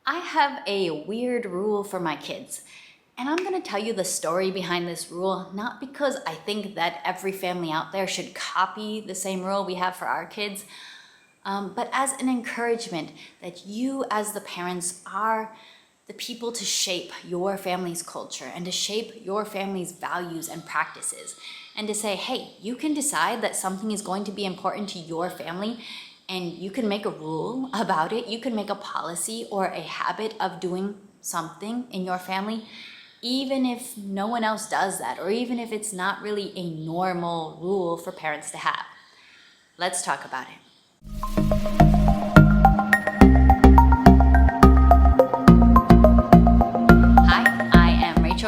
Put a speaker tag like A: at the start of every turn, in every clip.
A: I have a weird rule for my kids, and I'm gonna tell you the story behind this rule, not because I think that every family out there should copy the same rule we have for our kids, but as an encouragement that you as the parents are the people to shape your family's culture and to shape your family's values and practices. And to say, hey, you can decide that something is going to be important to your family and you can make a rule about it. You can make a policy or a habit of doing something in your family, even if no one else does that, or even if it's not really a normal rule for parents to have. Let's talk about it.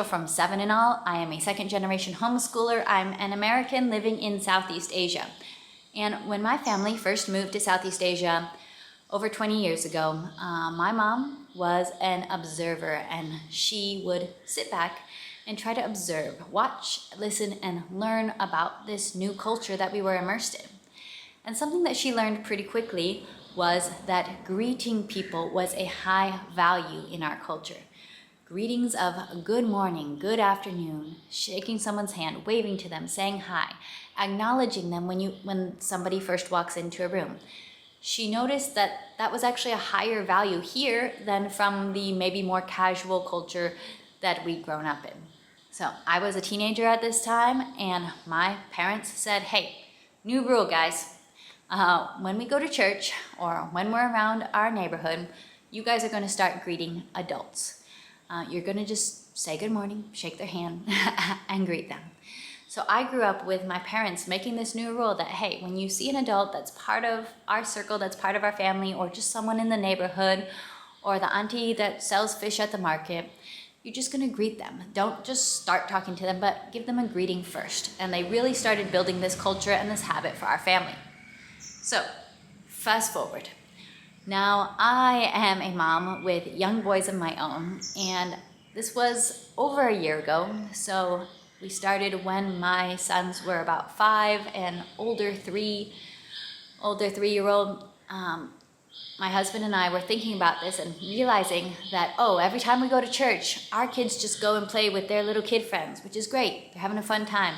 A: From Seven and All. I am a second-generation homeschooler. I'm an American living in Southeast Asia. And when my family first moved to Southeast Asia over 20 years ago, my mom was an observer, and she would sit back and try to observe, watch, listen, and learn about this new culture that we were immersed in. And something that she learned pretty quickly was that greeting people was a high value in our culture. Greetings of good morning, good afternoon, shaking someone's hand, waving to them, saying hi, acknowledging them when somebody first walks into a room. She noticed that that was actually a higher value here than from the maybe more casual culture that we'd grown up in. So I was a teenager at this time, and my parents said, hey, new rule, guys. When we go to church or when we're around our neighborhood, you guys are going to start greeting adults. You're gonna just say good morning, shake their hand, and greet them. So I grew up with my parents making this new rule that, hey, when you see an adult that's part of our circle, that's part of our family, or just someone in the neighborhood, or the auntie that sells fish at the market, you're just gonna greet them. Don't just start talking to them, but give them a greeting first. And they really started building this culture and this habit for our family. So, fast forward. Now, I am a mom with young boys of my own, and this was over a year ago. So we started when my sons were about 5 and older three-year-old. My husband and I were thinking about this and realizing that, every time we go to church, our kids just go and play with their little kid friends, which is great. They're having a fun time.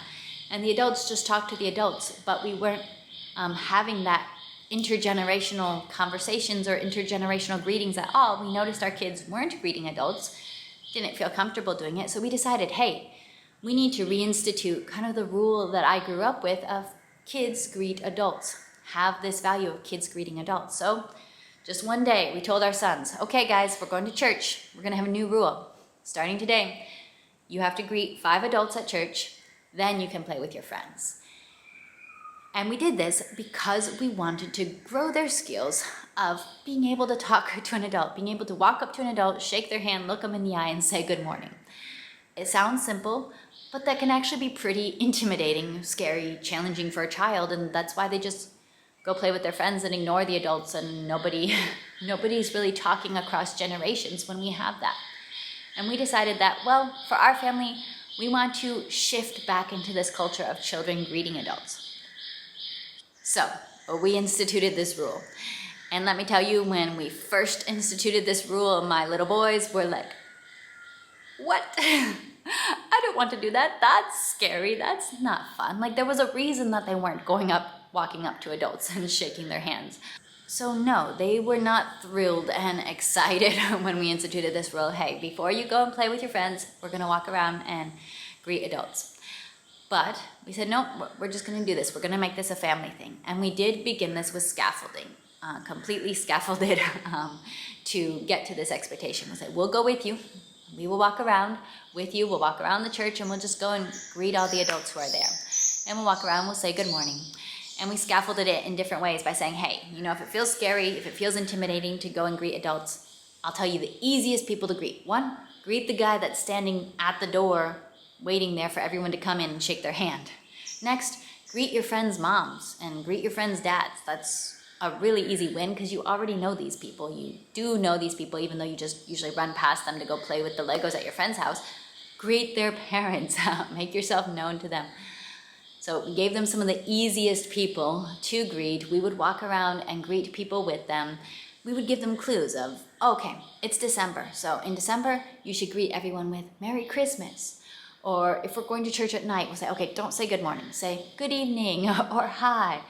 A: And the adults just talk to the adults, but we weren't having that intergenerational conversations or intergenerational greetings at all. We noticed our kids weren't greeting adults, didn't feel comfortable doing it. So we decided, hey, we need to reinstitute kind of the rule that I grew up with of kids greet adults, have this value of kids greeting adults. So just one day we told our sons, okay guys, we're going to church. We're gonna have a new rule. Starting today, you have to greet 5 adults at church, then you can play with your friends. And we did this because we wanted to grow their skills of being able to talk to an adult, being able to walk up to an adult, shake their hand, look them in the eye, and say good morning. It sounds simple, but that can actually be pretty intimidating, scary, challenging for a child, and that's why they just go play with their friends and ignore the adults, and nobody's really talking across generations when we have that. And we decided that, well, for our family, we want to shift back into this culture of children greeting adults. So we instituted this rule. And let me tell you, when we first instituted this rule, my little boys were like, what? I don't want to do that. That's scary. That's not fun. Like, there was a reason that they weren't walking up to adults and shaking their hands. So no, they were not thrilled and excited when we instituted this rule. Hey, before you go and play with your friends, we're gonna walk around and greet adults. But we said, no, we're just gonna do this. We're gonna make this a family thing. And we did begin this with scaffolding, completely scaffolded to get to this expectation. We said, we'll go with you. We will walk around with you. We'll walk around the church and we'll just go and greet all the adults who are there. And we'll walk around, we'll say good morning. And we scaffolded it in different ways by saying, hey, if it feels scary, if it feels intimidating to go and greet adults, I'll tell you the easiest people to greet. 1, greet the guy that's standing at the door waiting there for everyone to come in and shake their hand. Next, greet your friends' moms and greet your friends' dads. That's a really easy win because you already know these people. You do know these people even though you just usually run past them to go play with the Legos at your friend's house. Greet their parents. Make yourself known to them. So we gave them some of the easiest people to greet. We would walk around and greet people with them. we would give them clues of, okay, it's December, so in December, you should greet everyone with Merry Christmas. Or if we're going to church at night, we'll say, okay, don't say good morning, say good evening or hi.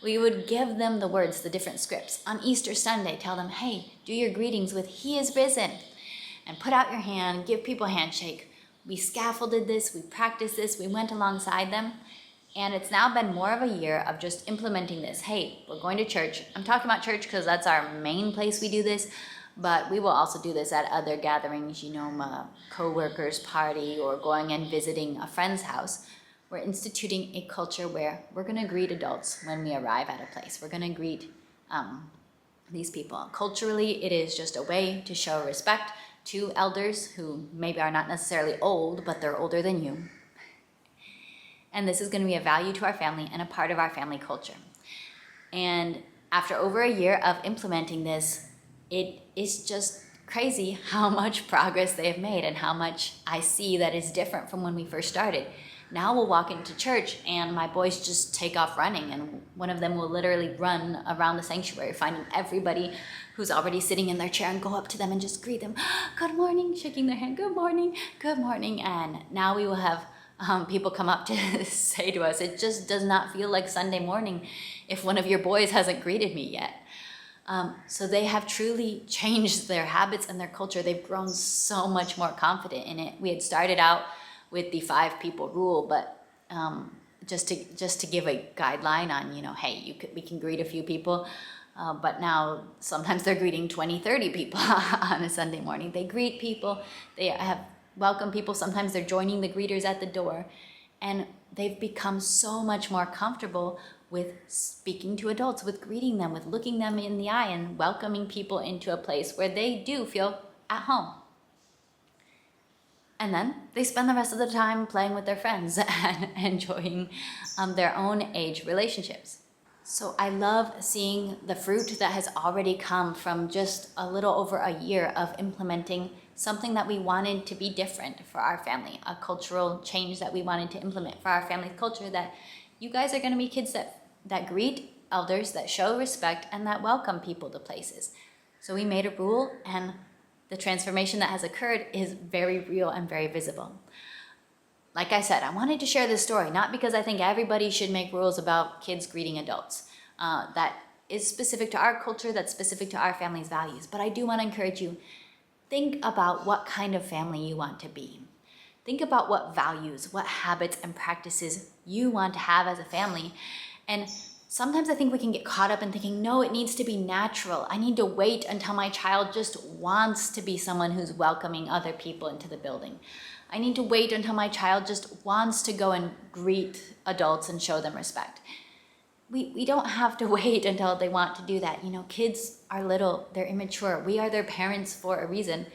A: We would give them the words, the different scripts. On Easter Sunday, tell them, hey, do your greetings with He is risen. And put out your hand, give people a handshake. We scaffolded this, we practiced this, we went alongside them. And it's now been more of a year of just implementing this. Hey, we're going to church. I'm talking about church because that's our main place we do this, but we will also do this at other gatherings, co-workers party or going and visiting a friend's house. We're instituting a culture where we're going to greet adults when we arrive at a place. We're going to greet these people. Culturally, it is just a way to show respect to elders who maybe are not necessarily old, but they're older than you. And this is going to be a value to our family and a part of our family culture. And after over a year of implementing this, it is just crazy how much progress they have made and how much I see that is different from when we first started. Now we'll walk into church and my boys just take off running, and one of them will literally run around the sanctuary, finding everybody who's already sitting in their chair and go up to them and just greet them, good morning, shaking their hand, good morning, good morning. And now we will have people come up to say to us, it just does not feel like Sunday morning if one of your boys hasn't greeted me yet. So they have truly changed their habits and their culture. They've grown so much more confident in it. We had started out with the 5 people rule, but just to give a guideline on, hey, we can greet a few people, but now sometimes they're greeting 20, 30 people on a Sunday morning. They greet people, they have welcome people. Sometimes they're joining the greeters at the door, and they've become so much more comfortable with speaking to adults, with greeting them, with looking them in the eye and welcoming people into a place where they do feel at home. And then they spend the rest of the time playing with their friends and enjoying their own age relationships. So I love seeing the fruit that has already come from just a little over a year of implementing something that we wanted to be different for our family, a cultural change that we wanted to implement for our family culture, that you guys are going to be kids that greet elders, that show respect, and that welcome people to places. So we made a rule, and the transformation that has occurred is very real and very visible. Like I said, I wanted to share this story, not because I think everybody should make rules about kids greeting adults. That is specific to our culture, that's specific to our family's values. But I do want to encourage you, think about what kind of family you want to be. Think about what values, what habits and practices you want to have as a family. And sometimes I think we can get caught up in thinking, no, it needs to be natural. I need to wait until my child just wants to be someone who's welcoming other people into the building. I need to wait until my child just wants to go and greet adults and show them respect. We don't have to wait until they want to do that. Kids are little, they're immature. We are their parents for a reason.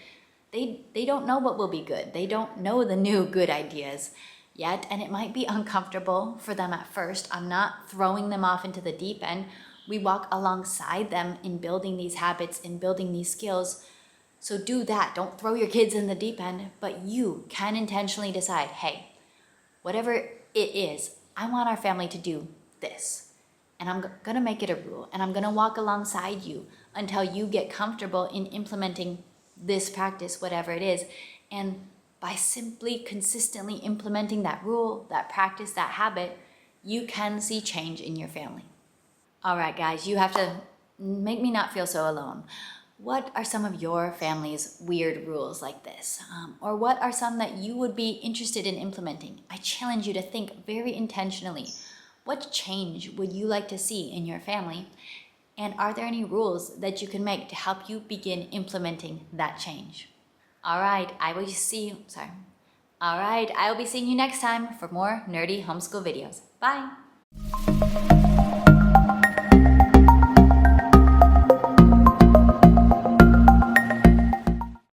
A: They don't know what will be good. They don't know the new good ideas yet, and it might be uncomfortable for them at first. I'm not throwing them off into the deep end. We walk alongside them in building these habits, in building these skills. So do that. Don't throw your kids in the deep end, but you can intentionally decide, hey, whatever it is, I want our family to do this. And I'm going to make it a rule, and I'm going to walk alongside you until you get comfortable in implementing this practice, whatever it is. And by simply consistently implementing that rule, that practice, that habit, you can see change in your family. All right, guys, you have to make me not feel so alone. What are some of your family's weird rules like this? Or what are some that you would be interested in implementing? I challenge you to think very intentionally. What change would you like to see in your family? And are there any rules that you can make to help you begin implementing that change? All right, I will be seeing you next time for more nerdy homeschool videos. Bye.